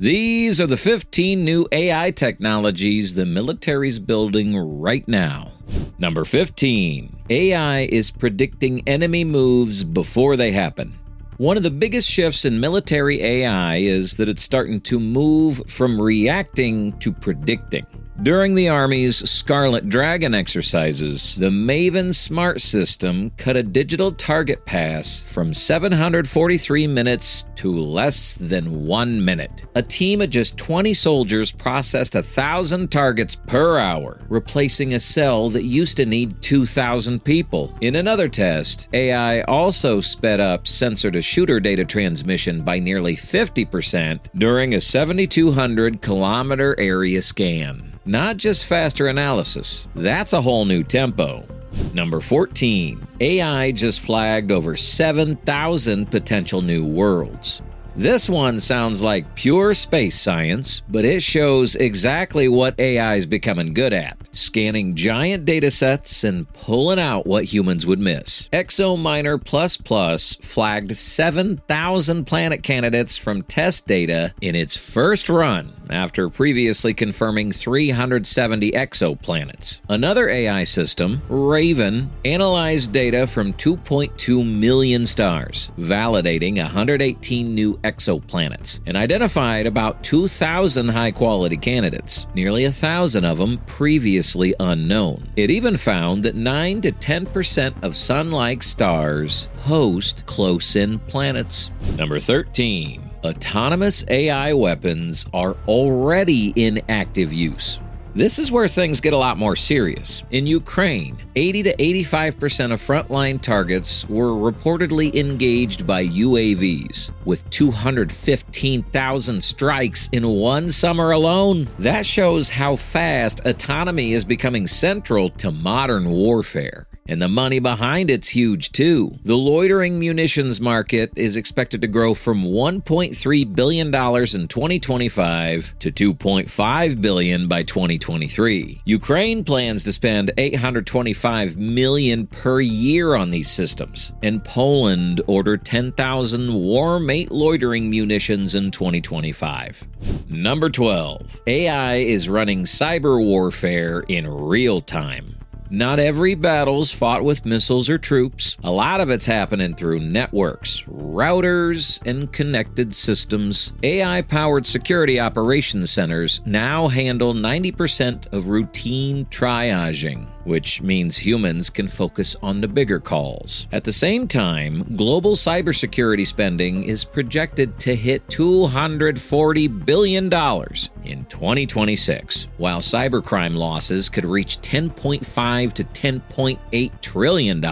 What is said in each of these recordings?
These are the 15 new AI technologies the military's building right now. Number 15. AI is predicting enemy moves before they happen. One of the biggest shifts in military AI is that it's starting to move from reacting to predicting. During the Army's Scarlet Dragon exercises, the Maven Smart System cut a digital target pass from 743 minutes to less than 1 minute. A team of just 20 soldiers processed 1,000 targets per hour, replacing a cell that used to need 2,000 people. In another test, AI also sped up sensor-to-shooter data transmission by nearly 50% during a 7,200-kilometer area scan. Not just faster analysis, that's a whole new tempo. Number 14. AI just flagged over 7,000 potential new worlds. This one sounds like pure space science, but it shows exactly what AI is becoming good at: scanning giant data sets and pulling out what humans would miss. ExoMiner++ flagged 7,000 planet candidates from test data in its first run, after previously confirming 370 exoplanets. Another AI system, Raven, analyzed data from 2.2 million stars, validating 118 new exoplanets, and identified about 2,000 high-quality candidates, nearly 1,000 of them previously unknown. It even found that 9 to 10% of Sun-like stars host close-in planets. Number 13. Autonomous AI weapons are already in active use. This is where things get a lot more serious. In Ukraine, 80 to 85% of frontline targets were reportedly engaged by UAVs, with 215,000 strikes in one summer alone. That shows how fast autonomy is becoming central to modern warfare. And the money behind it's huge too. The loitering munitions market is expected to grow from $1.3 billion in 2025 to $2.5 billion by 2023. Ukraine plans to spend $825 million per year on these systems, and Poland ordered 10,000 Warmate loitering munitions in 2025. Number 12. AI is running cyber warfare in real time. Not every battle's fought with missiles or troops. A lot of it's happening through networks, routers, and connected systems. AI-powered security operations centers now handle 90% of routine triaging, which means humans can focus on the bigger calls. At the same time, global cybersecurity spending is projected to hit $240 billion in 2026, while cybercrime losses could reach $10.5 to $10.8 trillion.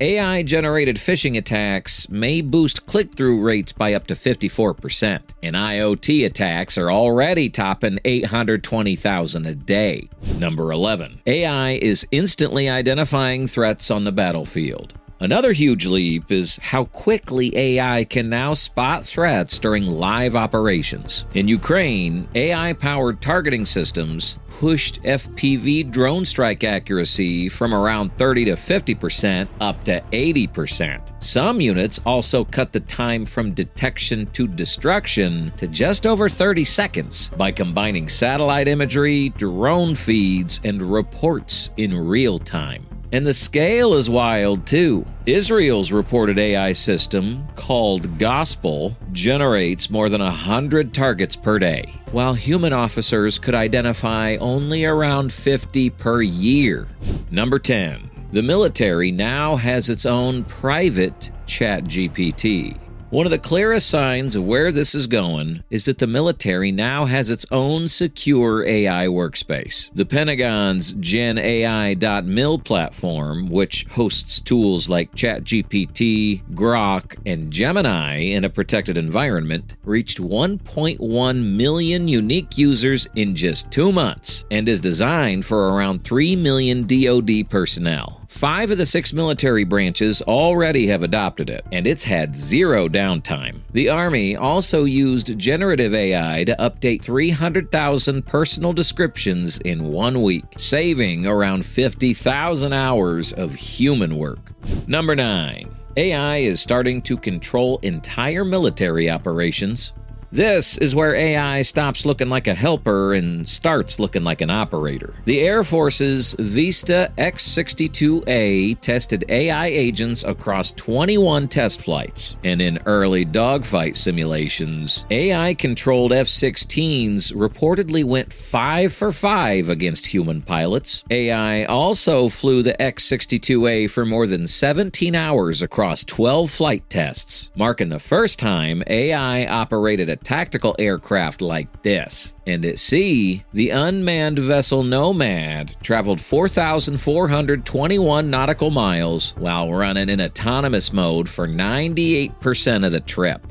AI-generated phishing attacks may boost click-through rates by up to 54%, and IoT attacks are already topping 820,000 a day. Number 11. AI is instantly identifying threats on the battlefield. Another huge leap is how quickly AI can now spot threats during live operations. In Ukraine, AI-powered targeting systems pushed FPV drone strike accuracy from around 30 to 50% up to 80%. Some units also cut the time from detection to destruction to just over 30 seconds by combining satellite imagery, drone feeds, and reports in real time. And the scale is wild too. Israel's reported AI system, called Gospel, generates more than 100 targets per day, while human officers could identify only around 50 per year. Number 10. The military now has its own private ChatGPT. One of the clearest signs of where this is going is that the military now has its own secure AI workspace. The Pentagon's GenAI.mil platform, which hosts tools like ChatGPT, Grok, and Gemini in a protected environment, reached 1.1 million unique users in just 2 months and is designed for around 3 million DoD personnel. 5 of the 6 military branches already have adopted it, and it's had zero downtime. The Army also used generative AI to update 300,000 personal descriptions in 1 week, saving around 50,000 hours of human work. Number 9. AI is starting to control entire military operations. This is where AI stops looking like a helper and starts looking like an operator. The Air Force's Vista X-62A tested AI agents across 21 test flights, and in early dogfight simulations, AI-controlled F-16s reportedly went 5 for 5 against human pilots. AI also flew the X-62A for more than 17 hours across 12 flight tests, marking the first time AI operated a tactical aircraft like this. And at sea, the unmanned vessel Nomad traveled 4,421 nautical miles while running in autonomous mode for 98% of the trip.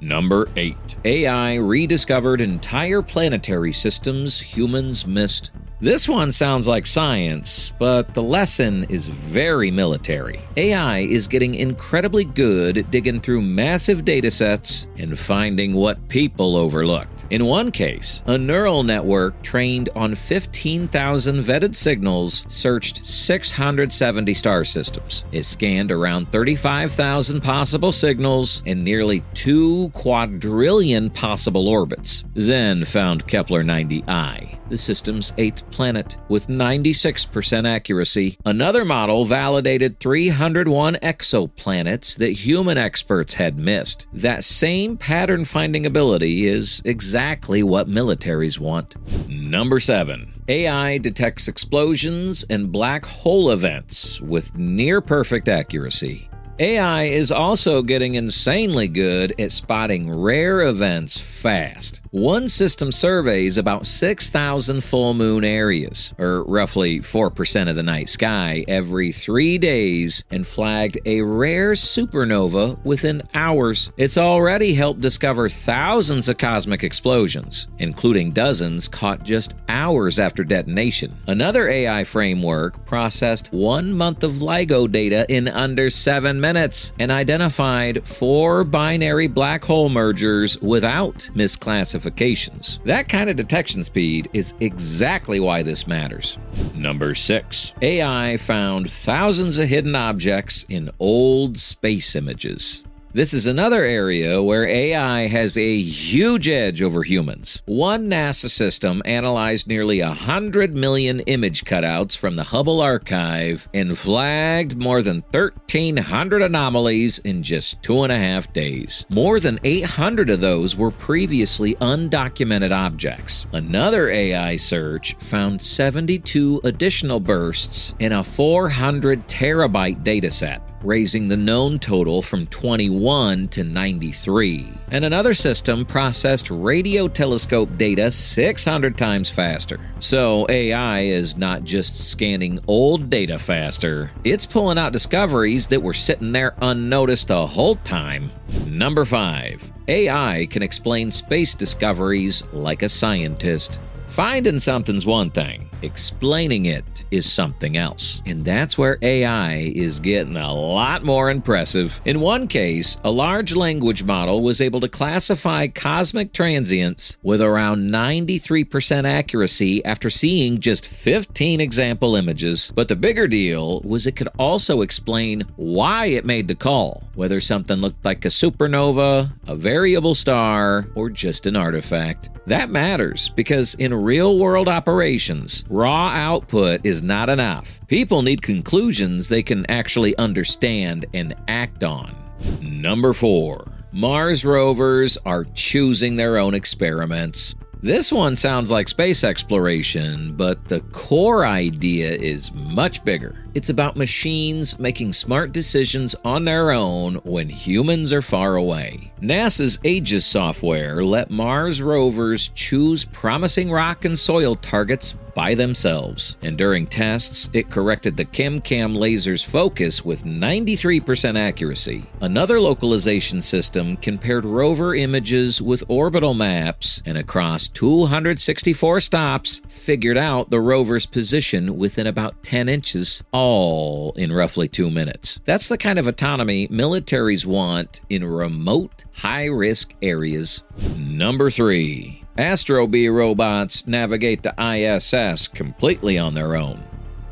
Number 8. AI rediscovered entire planetary systems humans missed. This one sounds like science, but the lesson is very military. AI is getting incredibly good at digging through massive datasets and finding what people overlooked. In one case, a neural network trained on 15,000 vetted signals searched 670 star systems. It scanned around 35,000 possible signals and nearly 2 quadrillion possible orbits, then found Kepler 90I, the system's 8th planet, with 96% accuracy. Another model validated 301 exoplanets that human experts had missed. That same pattern-finding ability is exactly what militaries want. Number 7. AI detects explosions and black hole events with near-perfect accuracy. AI is also getting insanely good at spotting rare events fast. One system surveys about 6,000 full moon areas, or roughly 4% of the night sky, every 3 days and flagged a rare supernova within hours. It's already helped discover thousands of cosmic explosions, including dozens caught just hours after detonation. Another AI framework processed 1 month of LIGO data in under 7 minutes and identified 4 binary black hole mergers without misclassifications. That kind of detection speed is exactly why this matters. Number 6. AI found thousands of hidden objects in old space images. This is another area where AI has a huge edge over humans. One NASA system analyzed nearly 100 million image cutouts from the Hubble archive and flagged more than 1,300 anomalies in just 2.5 days. More than 800 of those were previously undocumented objects. Another AI search found 72 additional bursts in a 400 terabyte dataset, raising the known total from 21 to 93. And another system processed radio telescope data 600 times faster. So AI is not just scanning old data faster, it's pulling out discoveries that were sitting there unnoticed the whole time. Number 5. AI can explain space discoveries like a scientist. Finding something's one thing, explaining it is something else. And that's where AI is getting a lot more impressive. In one case, a large language model was able to classify cosmic transients with around 93% accuracy after seeing just 15 example images. But the bigger deal was it could also explain why it made the call, whether something looked like a supernova, a variable star, or just an artifact. That matters because in real-world operations, raw output is not enough. People need conclusions they can actually understand and act on. Number 4. Mars rovers are choosing their own experiments. This one sounds like space exploration, but the core idea is much bigger. It's about machines making smart decisions on their own when humans are far away. NASA's Aegis software let Mars rovers choose promising rock and soil targets by themselves. And during tests, it corrected the ChemCam laser's focus with 93% accuracy. Another localization system compared rover images with orbital maps, and across 264 stops, figured out the rover's position within about 10 inches, all in roughly 2 minutes. That's the kind of autonomy militaries want in remote, high-risk areas. Number 3. Astrobee robots navigate the ISS completely on their own.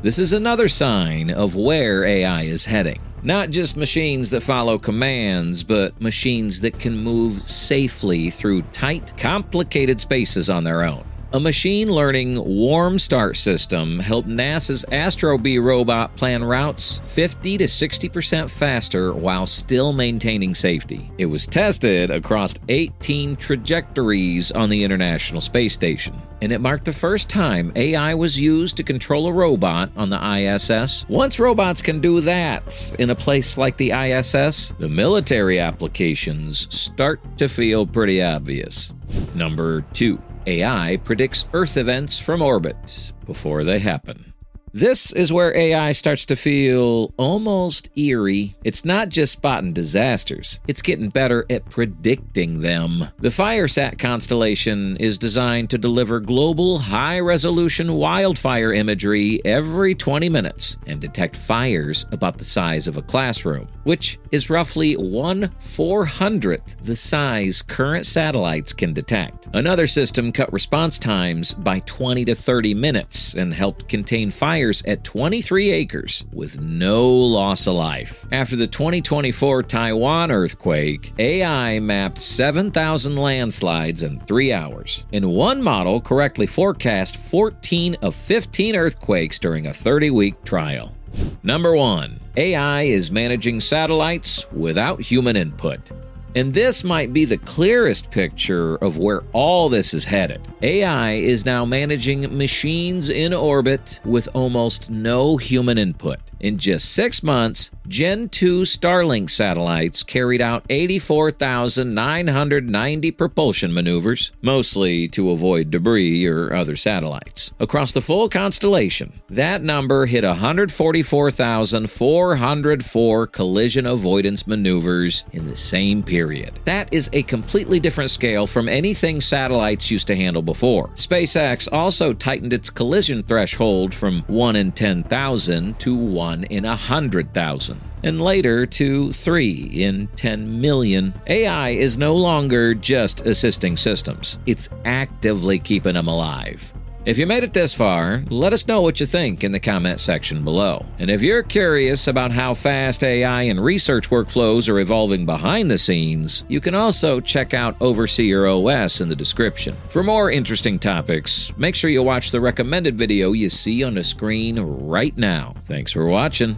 This is another sign of where AI is heading. Not just machines that follow commands, but machines that can move safely through tight, complicated spaces on their own. A machine-learning warm start system helped NASA's Astro B robot plan routes 50 to 60% faster while still maintaining safety. It was tested across 18 trajectories on the International Space Station, and it marked the first time AI was used to control a robot on the ISS. Once robots can do that in a place like the ISS, the military applications start to feel pretty obvious. Number 2. AI predicts Earth events from orbit before they happen. This is where AI starts to feel almost eerie. It's not just spotting disasters, it's getting better at predicting them. The FireSat constellation is designed to deliver global high-resolution wildfire imagery every 20 minutes and detect fires about the size of a classroom, which is roughly 1/400th the size current satellites can detect. Another system cut response times by 20 to 30 minutes and helped contain fires at 23 acres with no loss of life. After the 2024 Taiwan earthquake, AI mapped 7,000 landslides in 3 hours. And one model correctly forecast 14 of 15 earthquakes during a 30-week trial. Number 1. AI is managing satellites without human input. And this might be the clearest picture of where all this is headed. AI is now managing machines in orbit with almost no human input. In just 6 months, Gen 2 Starlink satellites carried out 84,990 propulsion maneuvers, mostly to avoid debris or other satellites. Across the full constellation, that number hit 144,404 collision avoidance maneuvers in the same period. That is a completely different scale from anything satellites used to handle before. SpaceX also tightened its collision threshold from 1 in 10,000 to 1 in 100,000. And later to 3 in 10 million. AI is no longer just assisting systems. It's actively keeping them alive. If you made it this far, let us know what you think in the comment section below. And if you're curious about how fast AI and research workflows are evolving behind the scenes, you can also check out Overseer OS in the description. For more interesting topics, make sure you watch the recommended video you see on the screen right now. Thanks for watching.